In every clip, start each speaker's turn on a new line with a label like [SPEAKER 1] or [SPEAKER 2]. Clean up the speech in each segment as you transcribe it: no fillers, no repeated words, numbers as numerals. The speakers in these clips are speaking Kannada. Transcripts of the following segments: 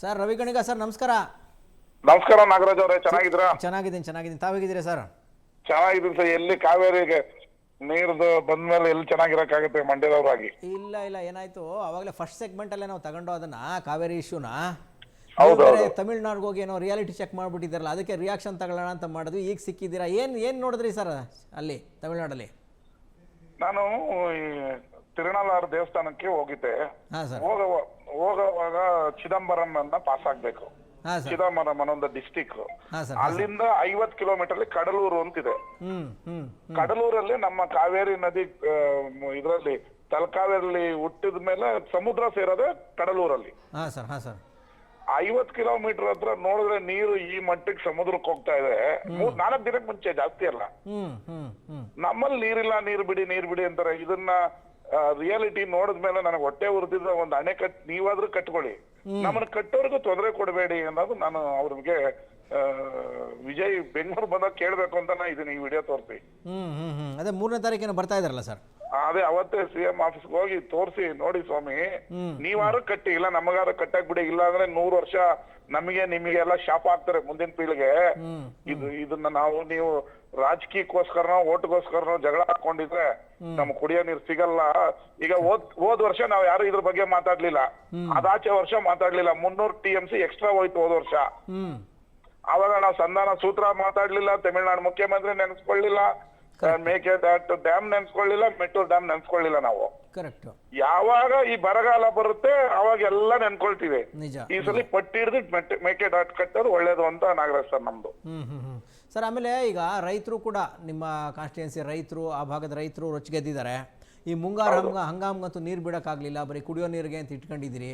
[SPEAKER 1] ಸರ್ ರವಿ ಗಣಿಗ ಸರ್ ನಮಸ್ಕಾರ.
[SPEAKER 2] ನಮಸ್ಕಾರ ನಾಗರಾಜ್ ಅವರೇ, ಚೆನ್ನಾಗಿದ್ದೀರಾ?
[SPEAKER 1] ಚೆನ್ನಾಗಿದ್ದೀನಿ ತಾವಾಗಿದ್ದೀರಾ ಸರ್?
[SPEAKER 2] ಚೆನ್ನಾಗಿದ್ದೀನಿ ಸರ್. ಎಲ್ಲಿ ಕಾವೇರಿಗೆ ನೀರ್ದು ಬಂದ್ಮೇಲೆ ಎಲ್ಲಿ ಚೆನ್ನಾಗಿರಕ್ಕಾಗತ್ತೆ ಮಂಡ್ಯದವ್ರಾಗಿ?
[SPEAKER 1] ಇಲ್ಲ ಏನಾಯ್ತು, ಅವಾಗಲೇ ಫಸ್ಟ್ ಸೆಗ್ಮೆಂಟ್ ಅಲ್ಲೇ ನಾವು ತಗೊಂಡು ಅದನ್ನ ಕಾವೇರಿ ಇಶ್ಯೂನ ತಮಿಳ್ನಾಡಿಗೆ ಹೋಗಿ ಏನೋ ರಿಯಾಲಿಟಿ ಚೆಕ್ ಮಾಡ್ಬಿಟ್ಟಿದ್ದಾರಲ್ಲ, ಅದಕ್ಕೆ ರಿಯಾಕ್ಷನ್ ತಗೊಳ್ಳೋಣ ಅಂತ ಮಾಡಿದ್ವಿ. ಈಗ ಸಿಕ್ಕಿದ್ದೀರಾ, ಏನ್ ನೋಡಿದ್ರಿ ಸರ್ ಅಲ್ಲಿ ತಮಿಳ್ನಾಡಲ್ಲಿ?
[SPEAKER 2] ನಾನು ಈ ತಿರುನಾಳಾರು ದೇವಸ್ಥಾನಕ್ಕೆ ಹೋಗಿದ್ದೆ. ಹೋಗುವಾಗ ಚಿದಂಬರಂ ಅನ್ನ ಪಾಸ್ ಆಗ್ಬೇಕು. ಚಿದಂಬರಂ ಅನ್ನೊಂದು ಡಿಸ್ಟಿಕ್, ಅಲ್ಲಿಂದ 50 ಕಿಲೋಮೀಟರ್ ಕಡಲೂರು ಅಂತಿದೆ. ಕಡಲೂರಲ್ಲಿ ನಮ್ಮ ಕಾವೇರಿ ನದಿ ಇದರಲ್ಲಿ ತಲಕಾವೇರಿ ಹುಟ್ಟಿದ ಮೇಲೆ ಸಮುದ್ರ ಸೇರೋದೆ ಕಡಲೂರಲ್ಲಿ. 50 ಕಿಲೋಮೀಟರ್ ಹತ್ರ ನೋಡಿದ್ರೆ ನೀರು ಈ ಮಟ್ಟಕ್ಕೆ ಸಮುದ್ರಕ್ಕೆ ಹೋಗ್ತಾ ಇದೆ. 4 ದಿನಕ್ಕೆ ಮುಂಚೆ, ಜಾಸ್ತಿ ಅಲ್ಲ. ನಮ್ಮಲ್ಲಿ ನೀರು ಬಿಡಿ ಅಂತಾರೆ. ಇದನ್ನ ರಿಯಾಲಿಟಿ ನೋಡಿದ್ಮೇಲೆ ನನಗೆ ಹೊಟ್ಟೆ ಉರಿದಿದ್ದ ಒಂದು ಅಣೆಕಟ್ಟು ನೀವಾದ್ರೂ ಕಟ್ಕೊಳ್ಳಿ, ನಮ್ಮನ್ನ ಕಟ್ಟೋರ್ಗು ತೊಂದರೆ ಕೊಡಬೇಡಿ ಅನ್ನೋದು ನಾನು ಅವ್ರಿಗೆ ವಿಜಯ್ ಬೆಂಗಳೂರು ಬಂದಾಗ ಕೇಳ್ಬೇಕು ಅಂತ ಇದನ್ನ ಈ ವಿಡಿಯೋ ತೋರಿಸಿ.
[SPEAKER 1] ಅದೇ 3ನೇ ತಾರೀಕಿನ ಬರ್ತಾ ಇದಾರಲ್ಲ ಸರ್?
[SPEAKER 2] ಅದೇ ಅವತ್ತೇ CM ಆಫೀಸ್ಗೆ ಹೋಗಿ ತೋರಿಸಿ, ನೋಡಿ ಸ್ವಾಮಿ ನೀವಾರು ಕಟ್ಟಿ, ಇಲ್ಲ ನಮಗಾರು ಕಟ್ಟಕ್ ಬಿಡಿ, ಇಲ್ಲ ಅಂದ್ರೆ 100 ವರ್ಷ ನಮಗೆ ನಿಮಗೆ ಎಲ್ಲ ಶಾಪ ಆಗ್ತಾರೆ ಮುಂದಿನ ಪೀಳಿಗೆ. ಇದನ್ನ ನೀವು ರಾಜಕೀಯಕ್ಕೋಸ್ಕರನೋ ಓಟ್ಗೋಸ್ಕರನೋ ಜಗಳ ಹಾಕೊಂಡಿದ್ರೆ ನಮ್ಗೆ ಕುಡಿಯೋ ನೀರು ಸಿಗಲ್ಲ. ಈಗ ಹೋದ್ ವರ್ಷ ನಾವ್ ಯಾರು ಇದ್ರ ಬಗ್ಗೆ ಮಾತಾಡ್ಲಿಲ್ಲ, ಅದಾಚೆ ವರ್ಷ ಮಾತಾಡ್ಲಿಲ್ಲ. 300 TMC ಎಕ್ಸ್ಟ್ರಾ ಹೋಯ್ತು ಹೋದ್ ವರ್ಷ. ಅವಾಗ ನಾವು ಸಂಧಾನ ಸೂತ್ರ ಮಾತಾಡ್ಲಿಲ್ಲ, ತಮಿಳ್ನಾಡು ಮುಖ್ಯಮಂತ್ರಿ ನೆನ್ಸ್ಕೊಳ್ಳಿಲ್ಲ, ಮೇಕೆದಾಟು ಡ್ಯಾಮ್ ನೆನ್ಸ್ಕೊಳ್ಳಿಲ್ಲ, ಮೆಟ್ಟೂರ್ ಡ್ಯಾಮ್ ನೆನ್ಸ್ಕೊಳ್ಳಿಲ್ಲ. ನಾವು ಯಾವಾಗ ಈ ಬರಗಾಲ ಬರುತ್ತೆ ಅವಾಗ ಎಲ್ಲ ನೆನ್ಕೊಳ್ತೀವಿ. ಈ ಸಲ ಪಟ್ಟಿ ಹಿಡಿದು ಮೇಕೆದಾಟು ಕಟ್ಟೋದು ಒಳ್ಳೇದು ಅಂತ ನಾಗರಾಜ್ ಸರ್ ನಮ್ದು.
[SPEAKER 1] ಸರ್ ಆಮೇಲೆ ಈಗ ರೈತರು ಕೂಡ, ನಿಮ್ಮ ಕಾನ್ಸ್ಟಿಟ್ಯೂನ್ಸಿ ರೈತರು, ಆ ಭಾಗದ ರೈತರು ರೊಚ್ಚಿಗೆದ್ದಿದ್ದಾರೆ. ಈ ಮುಂಗಾರು ಹಂಗಾಮ್ಗಂತೂ ನೀರು ಬಿಡೋಕ್ಕಾಗಲಿಲ್ಲ, ಬರೀ ಕುಡಿಯೋ ನೀರಿಗೆ ಅಂತ ಇಟ್ಕೊಂಡಿದ್ದೀರಿ.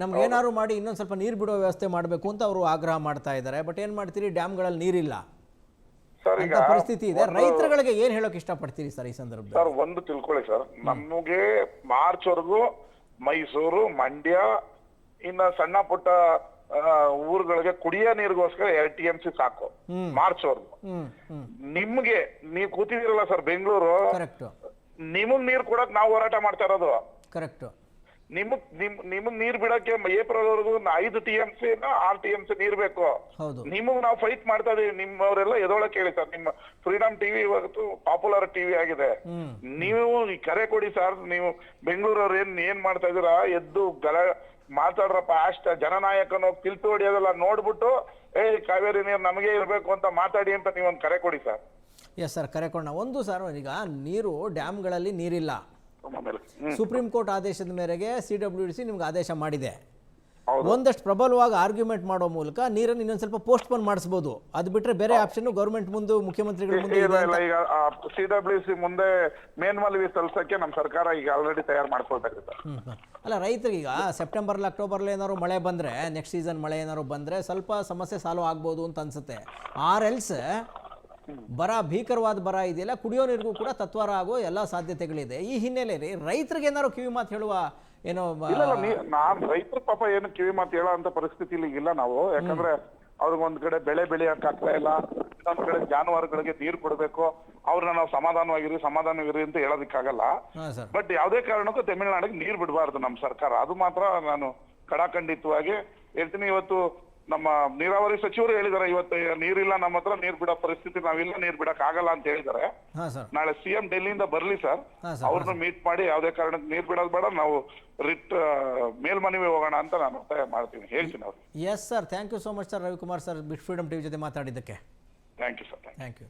[SPEAKER 1] ನಮ್ಗೆ ಏನಾದ್ರು ಮಾಡಿ ಇನ್ನೊಂದು ಸ್ವಲ್ಪ ನೀರು ಬಿಡೋ ವ್ಯವಸ್ಥೆ ಮಾಡಬೇಕು ಅಂತ ಅವರು ಆಗ್ರಹ ಮಾಡ್ತಾ ಇದ್ದಾರೆ. ಬಟ್ ಏನು ಮಾಡ್ತೀರಿ, ಡ್ಯಾಮ್ಗಳಲ್ಲಿ ನೀರಿಲ್ಲ ಅಂತ ಪರಿಸ್ಥಿತಿ ಇದೆ. ರೈತರುಗಳಿಗೆ ಏನ್ ಹೇಳೋಕೆ ಇಷ್ಟಪಡ್ತೀರಿ ಸರ್ ಈ ಸಂದರ್ಭದಲ್ಲಿ?
[SPEAKER 2] ಸರ್ ಒಂದು ತಿಳ್ಕೊಳ್ಳಿ ಸರ್, ನಮಗೆ ಮಾರ್ಚ್ ವರೆಗೂ ಮೈಸೂರು, ಮಂಡ್ಯ, ಇನ್ನ ಸಣ್ಣ ಪುಟ್ಟ ಊರುಗಳಿಗೆ ಕುಡಿಯೋ ನೀರಿಗೋಸ್ಕರ 2 TMC ಸಾಕು ಮಾರ್ಚ್ ವರೆಗೂ. ನಿಮ್ಗೆ ನೀವು ಕೂತಿದಿರಲ್ಲ ಸರ್ ಬೆಂಗಳೂರು, ನಿಮಗ್ ನೀರ್ ಕೊಡಕ್ ನಾವು ಹೋರಾಟ ಮಾಡ್ತಾ ಇರೋದು. ನಿಮಗ್ ನೀರ್ ಬಿಡಕ್ಕೆ ಏಪ್ರಿಲ್ ವರೆಗೂ 5 TMC 6 TMC ನೀರ್ ಬೇಕು. ನಿಮಗ್ ನಾವು ಫೈಟ್ ಮಾಡ್ತಾ ಇದೀವಿ. ನಿಮ್ಮವರೆಲ್ಲ ಎದೊಳಕ್ ಹೇಳಿ ಸರ್, ನಿಮ್ಮ ಫ್ರೀಡಮ್ ಟಿವಿ ಇವತ್ತು ಪಾಪ್ಯುಲರ್ ಟಿವಿ ಆಗಿದೆ. ನೀವು ಕರೆ ಕೊಡಿ ಸರ್. ನೀವು ಬೆಂಗಳೂರವ್ರು ಏನ್ ಮಾಡ್ತಾ ಇದೀರಾ, ಎದ್ದು ಮಾತಾಡ್ರಪ್ಪ. ಅಷ್ಟ ಜನನಾಯಕನು ಕಿಲ್ತು ಹೊಡಿಯೋದೆಲ್ಲ ನೋಡ್ಬಿಟ್ಟು ಕಾವೇರಿ ನೀರು ನಮಗೆ ಇರ್ಬೇಕು ಅಂತ ಮಾತಾಡಿ ಅಂತ ನೀವೊಂದು ಕರೆ ಕೊಡಿ ಸರ್.
[SPEAKER 1] ಎಸ್ ಸರ್, ಕರೆ ಕೊಡೋಣ. ಒಂದು ಸರ್, ಈಗ ನೀರು ಡ್ಯಾಮ್ಗಳಲ್ಲಿ ನೀರಿಲ್ಲ. ಸುಪ್ರೀಂ ಕೋರ್ಟ್ ಆದೇಶದ ಮೇರೆಗೆ CWDC ನಿಮ್ಗೆ ಆದೇಶ ಮಾಡಿದೆ. ಒಂದಷ್ಟು ಪ್ರಬಲವಾಗಿ ಆರ್ಗ್ಯುಮೆಂಟ್ ಮಾಡೋ ಮೂಲಕ ನೀರನ್ನು ಇನ್ನೊಂದು ಸ್ವಲ್ಪ ಪೋಸ್ಟ್ಪೋನ್ ಮಾಡಿಸಬಹುದು. ಅದು ಬಿಟ್ರೆ ಬೇರೆ ಆಪ್ಷನ್ ಗೌರ್ಮೆಂಟ್ ಮುಂದೆ, ಮುಖ್ಯಮಂತ್ರಿಗಳ ಮುಂದೆ
[SPEAKER 2] ಈಗ CWDC ಮುಂದೆ ಮೇಲ್ಮನವಿ ಸಲ್ಲಿಸಕ್ಕೆ ನಮ್ಮ ಸರ್ಕಾರ ಈಗ ಆಲ್ರೆಡಿ ತಯಾರು ಮಾಡ್ಕೊಳ್ಬೇಕು.
[SPEAKER 1] ಅಲ್ಲ, ರೈತರಿಗೆ ಈಗ ಸೆಪ್ಟೆಂಬರ್ ಅಕ್ಟೋಬರ್ ಏನಾದ್ರು ಮಳೆ ಬಂದ್ರೆ, ನೆಕ್ಸ್ಟ್ ಸೀಸನ್ ಮಳೆ ಏನಾದ್ರು ಬಂದ್ರೆ ಸ್ವಲ್ಪ ಸಮಸ್ಯೆ ಸಾಲ್ವ್ ಆಗ್ಬೋದು ಅಂತ ಅನ್ಸುತ್ತೆ. ಆರ್ಎಲ್ಸ್ ಭೀಕರವಾದ ಬರ ಇದೆಯಲ್ಲ, ಕುಡಿಯೋ ನೀರಿಗೂ ಕೂಡ ತತ್ವಾರ ಆಗೋ ಎಲ್ಲ ಸಾಧ್ಯತೆಗಳಿದೆ. ಈ ಹಿನ್ನೆಲೆಯಲ್ಲಿ ರೈತರಿಗೆ ಏನಾದ್ರು ಕಿವಿ ಮಾತು ಹೇಳುವ ಏನೋ?
[SPEAKER 2] ನಾನ್ ರೈತರ ಪಾಪ ಏನು ಕಿವಿ ಮಾತು ಹೇಳೋ ಅಂತ ಪರಿಸ್ಥಿತಿ ಇಲ್ಲ ನಾವು. ಯಾಕಂದ್ರೆ ಅವ್ರಿಗೊಂದ್ ಕಡೆ ಬೆಳೆ ಬೆಳೆಯಕ್ ಆಗ್ತಾ ಇಲ್ಲ, ಇನ್ನೊಂದ್ ಕಡೆ ಜಾನುವಾರುಗಳಿಗೆ ನೀರು ಕೊಡ್ಬೇಕು. ಅವ್ರನ್ನ ನಾವು ಸಮಾಧಾನವಿರಿ ಅಂತ ಹೇಳೋದಕ್ಕಾಗಲ್ಲ. ಬಟ್ ಯಾವ್ದೇ ಕಾರಣಕ್ಕೂ ತಮಿಳ್ನಾಡಿಗೆ ನೀರು ಬಿಡಬಾರ್ದು ನಮ್ಮ ಸರ್ಕಾರ. ಅದು ಮಾತ್ರ ನಾನು ಕಡಾಖಂಡಿತವಾಗಿ ಹೇಳ್ತೀನಿ. ಇವತ್ತು ನಮ್ಮ ನೀರಾವರಿ ಸಚಿವರು ಹೇಳಿದ್ದಾರೆ, ಇವತ್ತು ನೀರಿಲ್ಲ ನಮ್ಮ ಹತ್ರ, ನೀರ್ ಬಿಡೋ ಪರಿಸ್ಥಿತಿ ನಾವಿಲ್ಲ, ನೀರ್ ಬಿಡಕ್ ಆಗಲ್ಲ ಅಂತ ಹೇಳಿದ್ದಾರೆ. ನಾಳೆ CM ಡೆಲ್ಲಿಯಿಂದ ಬರ್ಲಿ ಸರ್, ಅವ್ರನ್ನ ಮೀಟ್ ಮಾಡಿ ಯಾವ್ದೇ ಕಾರಣಕ್ಕೆ ನೀರ್ ಬಿಡೋದು ಬೇಡ, ನಾವು ಮೇಲ್ಮನವಿ ಹೋಗೋಣ ಅಂತ ನಾನು ಒತ್ತಾಯ ಮಾಡ್ತೀನಿ, ಹೇಳ್ತೀನಿ ಅವ್ರು.
[SPEAKER 1] Yes sir, thank you so much sir Ravikumar sir, ಬಿಟ್ ಫ್ರೀಡಮ್ ಟಿವಿ ಜೊತೆ ಮಾತಾಡಿದ್ದಕ್ಕೆ.
[SPEAKER 2] Thank you sir.
[SPEAKER 1] Thank you.